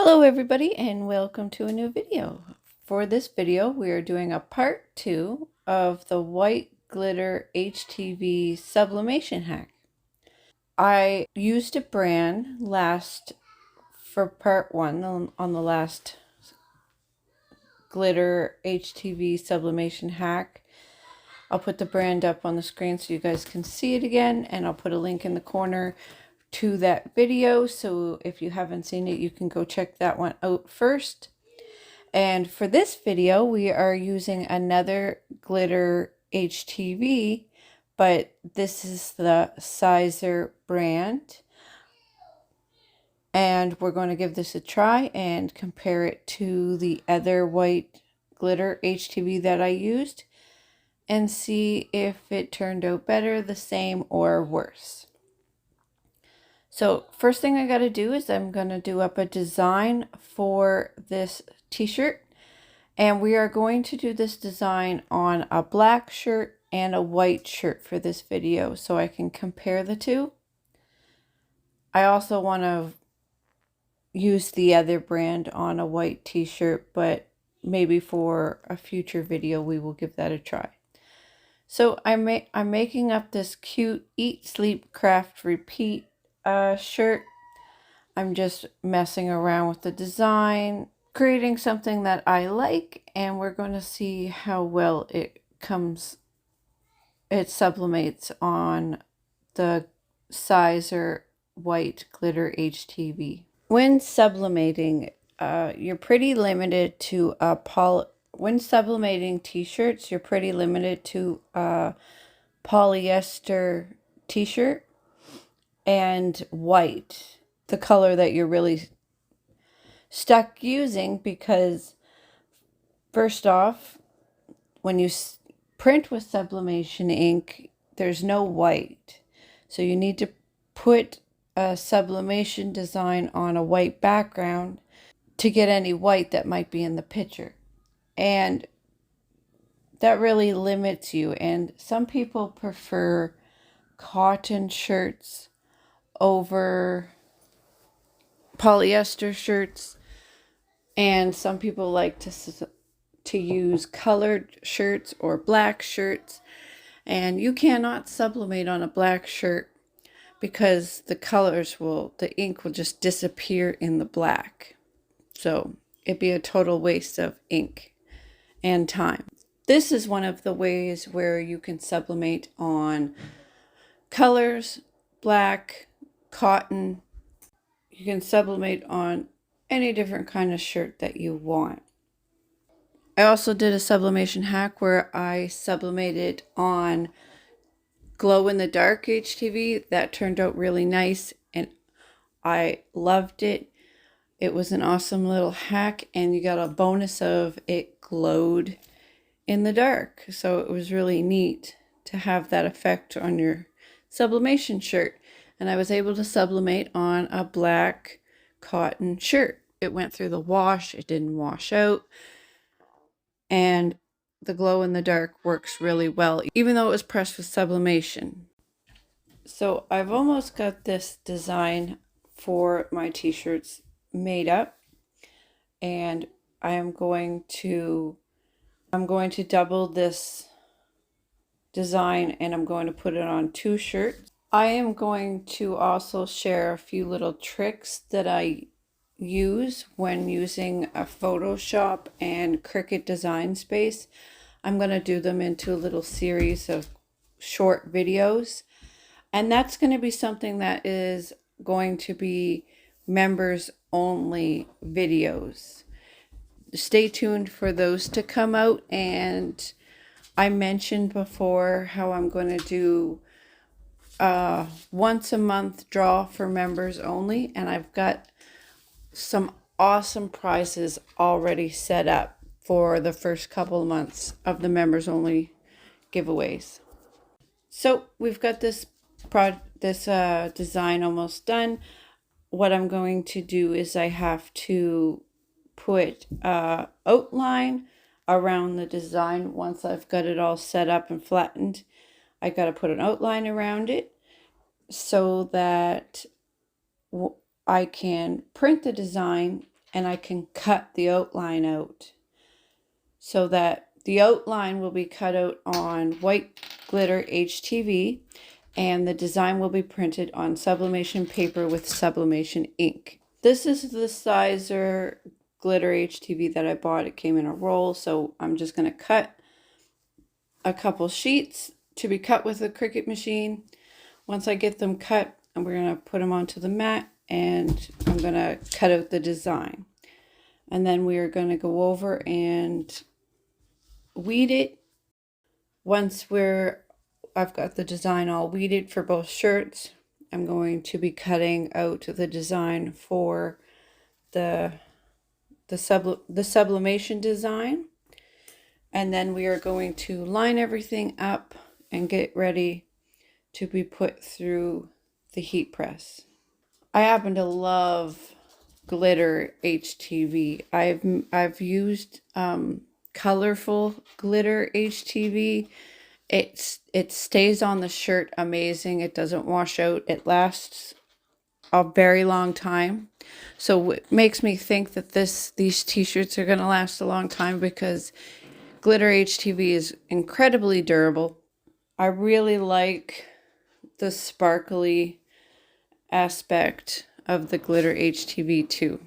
Hello everybody and welcome to a new video. For this video we are doing a part 2 of the white glitter HTV sublimation hack. I used a brand for part 1 on the last glitter HTV sublimation hack. I'll put the brand up on the screen so you guys can see it again, and I'll put a link in the corner to that video, so if you haven't seen it you can go check that one out first. And for this video we are using another glitter HTV, but this is the Siser brand, and we're going to give this a try and compare it to the other white glitter HTV that I used and see if it turned out better, the same, or worse. So first thing I got to do is I'm going to do up a design for this t-shirt, and we are going to do this design on a black shirt and a white shirt for this video so I can compare the two. I also want to use the other brand on a white t-shirt, but maybe for a future video we will give that a try. So I'm making up this cute Eat, Sleep, Craft, Repeat shirt. I'm just messing around with the design, creating something that I like, and we're going to see how well it sublimates on the Siser white glitter HTV. When sublimating, you're pretty limited to when sublimating t-shirts, you're pretty limited to a polyester t-shirt and white, the color that you're really stuck using, because first off, when you print with sublimation ink, there's no white, so you need to put a sublimation design on a white background to get any white that might be in the picture, and that really limits you. And some people prefer cotton shirts over polyester shirts, and some people like to use colored shirts or black shirts, and you cannot sublimate on a black shirt because the ink will just disappear in the black, so it'd be a total waste of ink and time. This is one of the ways where you can sublimate on colors, black, cotton. You can sublimate on any different kind of shirt that you want. I also did a sublimation hack where I sublimated on glow in the dark HTV. That turned out really nice and I loved it. It was an awesome little hack, and you got a bonus of it glowed in the dark, so it was really neat to have that effect on your sublimation shirt. And I was able to sublimate on a black cotton shirt. It went through the wash, it didn't wash out, and the glow in the dark works really well, even though it was pressed with sublimation. So I've almost got this design for my t-shirts made up, and I'm going to double this design, and I'm going to put it on 2 shirts. I am going to also share a few little tricks that I use when using a Photoshop and Cricut Design Space. I'm going to do them into a little series of short videos, and that's going to be something that is going to be members only videos. Stay tuned for those to come out. And I mentioned before how I'm going to do once a month draw for members only, and I've got some awesome prizes already set up for the first couple of months of the members only giveaways. So we've got this design almost done. What I'm going to do is I have to put outline around the design. Once I've got it all set up and flattened, I got to put an outline around it so that I can print the design and I can cut the outline out so that the outline will be cut out on white glitter HTV, and the design will be printed on sublimation paper with sublimation ink. This is the Siser glitter HTV that I bought. It came in a roll, so I'm just going to cut a couple sheets to be cut with the Cricut machine. Once I get them cut, and we're going to put them onto the mat, and I'm going to cut out the design. And then we are going to go over and weed it. Once I've got the design all weeded for both shirts, I'm going to be cutting out the design for the sublimation design. And then we are going to line everything up and get ready to be put through the heat press. I happen to love glitter HTV. I've used colorful glitter HTV. It stays on the shirt amazing. It doesn't wash out. It lasts a very long time. So it makes me think that these t-shirts are going to last a long time, because glitter HTV is incredibly durable. I really like the sparkly aspect of the glitter HTV too.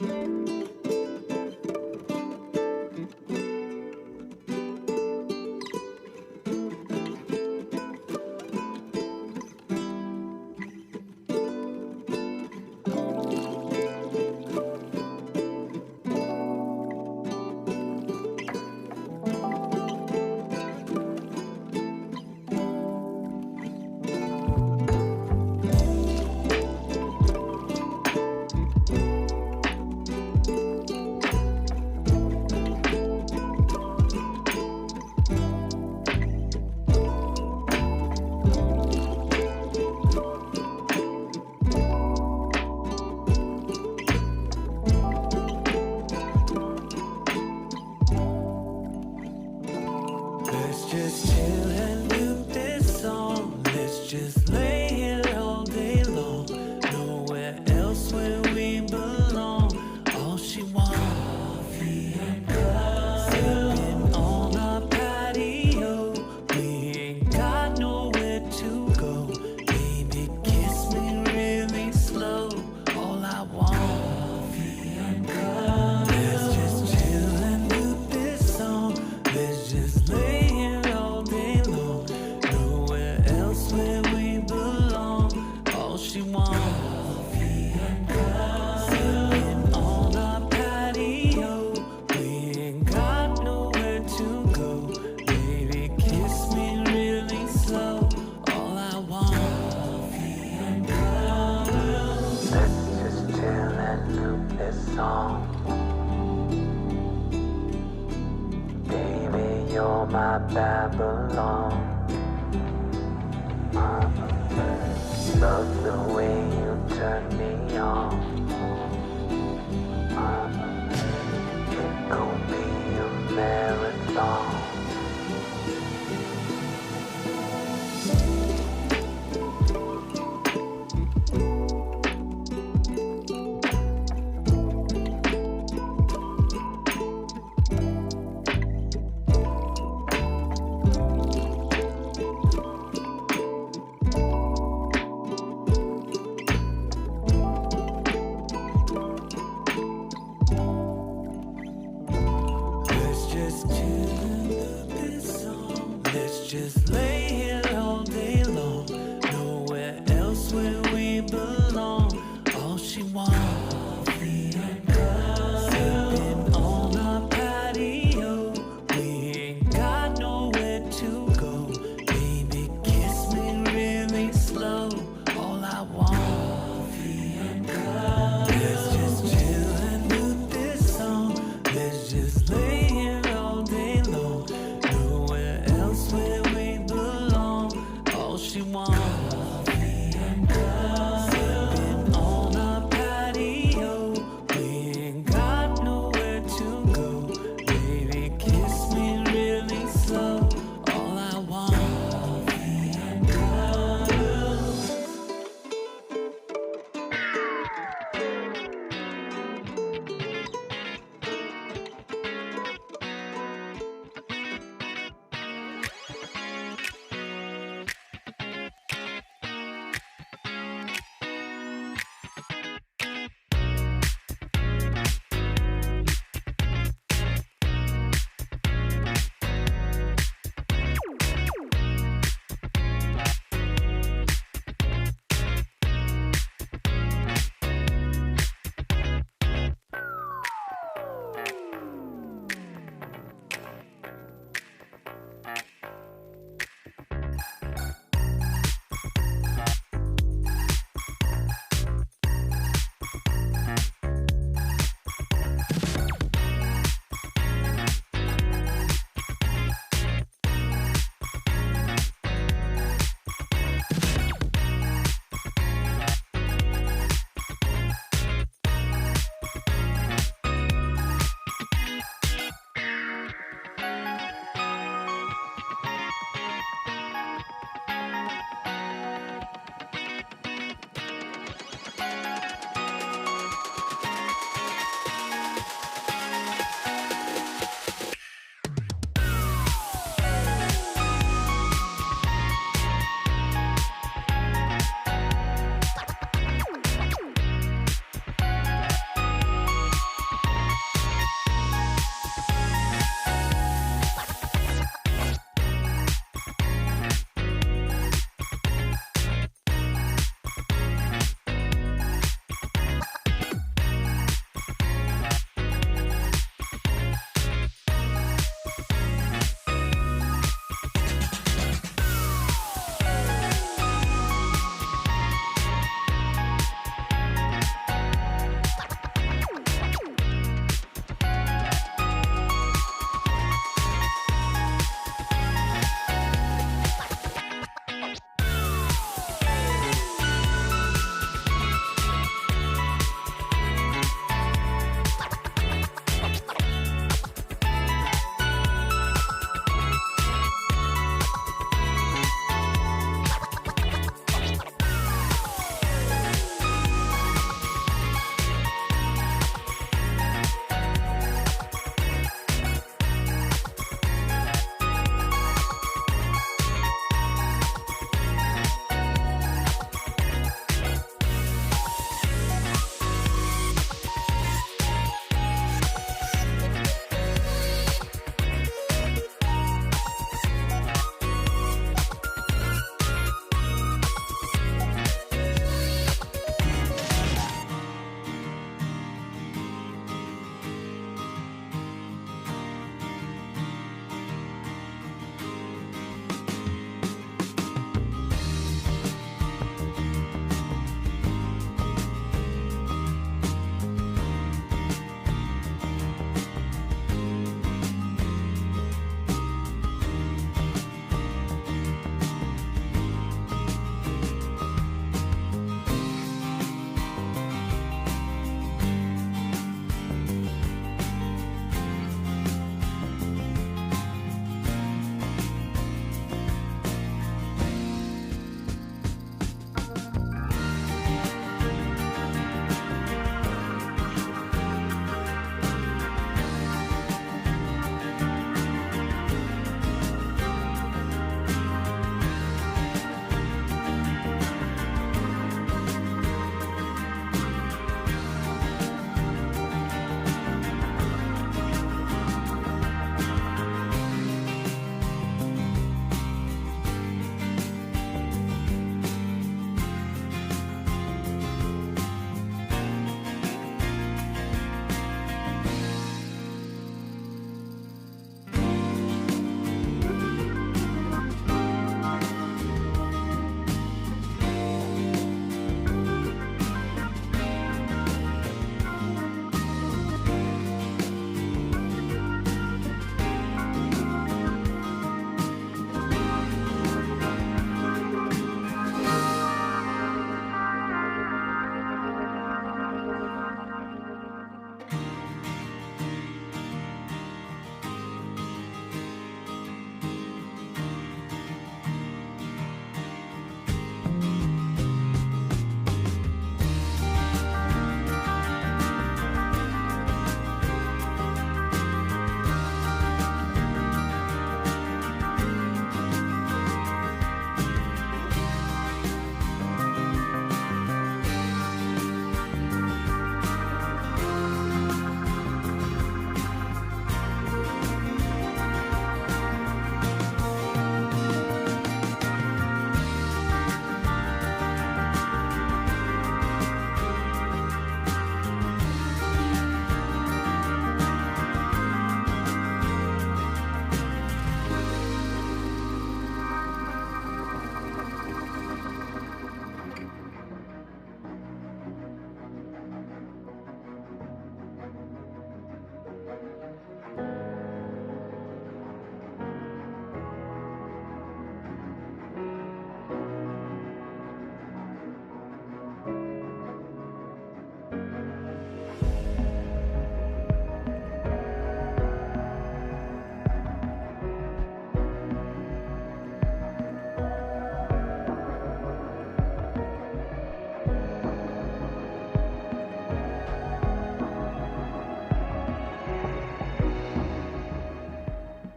You're my Babylon. Love the way you turn me on. It gon' be a marathon. Just lay here all day long. Nowhere else where we belong. All she wants, sipping on our patio. We ain't got nowhere to go. Baby, kiss me really slow. All I want, let's just chill and do this song. Let's just lay here all day long. Nowhere else where we belong.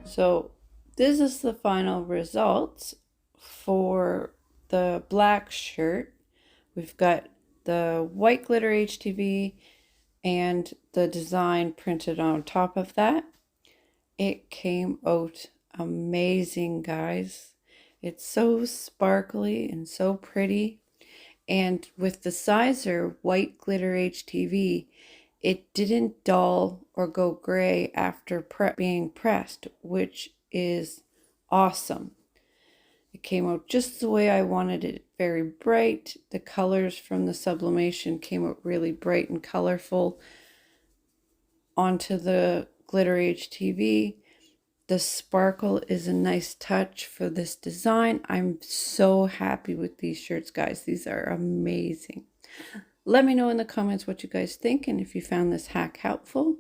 So this is the final results for the black shirt. We've got the white glitter HTV and the design printed on top of that. It came out amazing, guys. It's so sparkly and so pretty. And with the Siser white glitter HTV, it didn't dull or go gray after being pressed, which is awesome. It came out just the way I wanted it, very bright. The colors from the sublimation came out really bright and colorful onto the glitter HTV. The sparkle is a nice touch for this design. I'm so happy with these shirts, guys. These are amazing. Let me know in the comments what you guys think and if you found this hack helpful.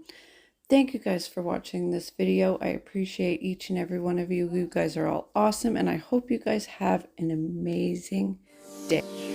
Thank you guys for watching this video. I appreciate each and every one of you. You guys are all awesome, and I hope you guys have an amazing day.